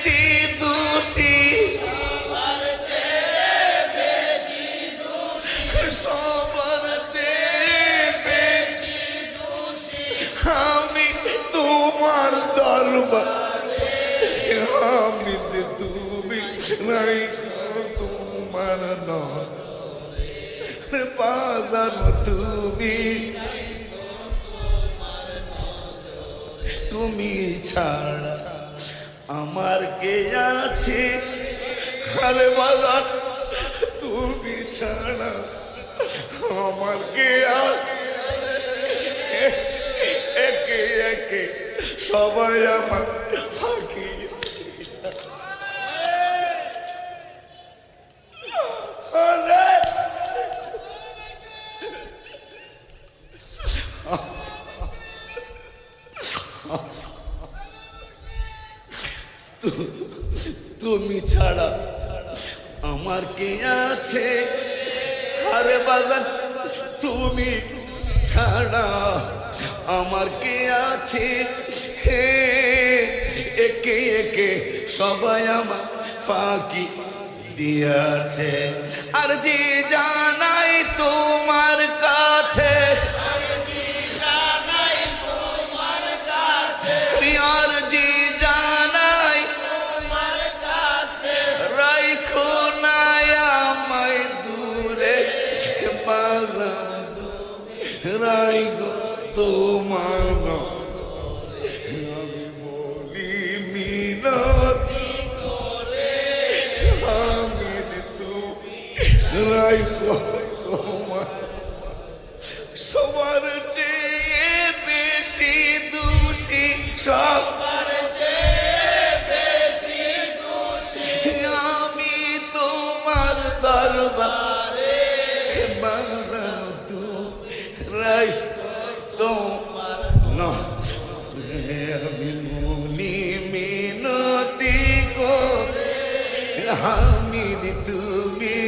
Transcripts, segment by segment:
বেশি দোষী, সবার চেয়ে বেশি দোষী, সবার চেয়ে বেশি দোষী, আমি তোমার দরবারে হামিদ তুমি নাই তোমার নজরে বাজার তুমি, তুমি ছাড়া আমার কে আছে, আরে বাজার তুমি ছাড়া আমার কে আছে, একে একে সবাই আমার ফাঁকি। তুমি ছাড়া আমার কে আছে, আরে বাজান তুমি ছাড়া আমার কে আছে, হে একে একে সবাই আমার ফাঁকি দিয়াছে। আর যে জানাই তোমার কাছে, জানাই তোমার কাছে, আর যে জানাই তোমার কাছে, রাইখো না আমায় দূরে বাজান, রাইখো তোমার নজরে। আমি বলি মিনতি করে আমি তুমি রাইখো তোমার, সবার চেয়ে বেশি দোষী, সবার চেয়ে বেশি দোষী, আমি তোমার দরবারে বাজান তুমি রাইখো তোমার নজরে। আমি বলি মিনতি করে হামিদ তুমি,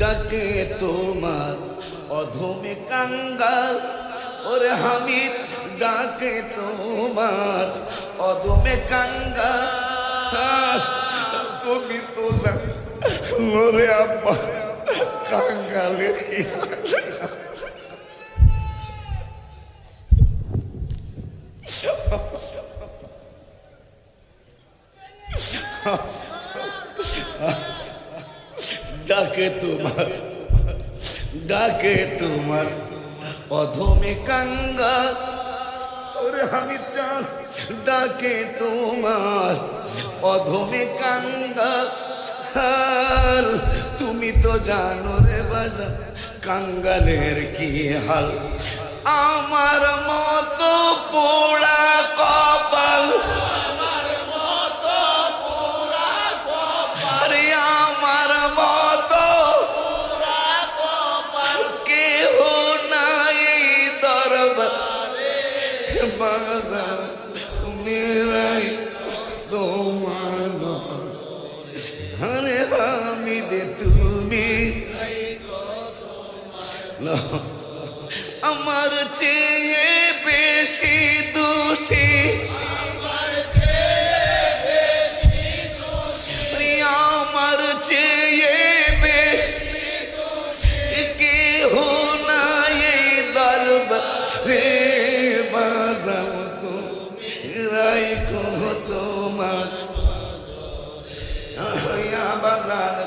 ডাকে তোমার অধমে কাঙ্গাল, ওরে হামিদ ডাকে তোমার অধমে কাঙ্গাল, তুমি তো জানো ওরে আব্বা কাঙ্গালের কি ডাকে তোমার, ডাকে তোমার অধমে কাঙ্গাল, ওরে আমি চান ডাকে তোমার অধমে কাঙ্গাল, তুমি তো জানো রে বাজান কাঙ্গালের কি হাল, আমার মতো পোড়া কপাল, আমার মতো পুরা কপাল, আরে আমার মতো পুরা কপাল, কেহ নাই দরবারে বাজান তুমি রাই তোমার নজরে। আরে হামিদ তুমি আমার চেয়ে বেশি দোষী, আমার চেয়ে বেশি দোষী, আমার চেয়ে বেশি কেহ নাই দরবারে বাজাও তুমি রাইখো তোমার বাজান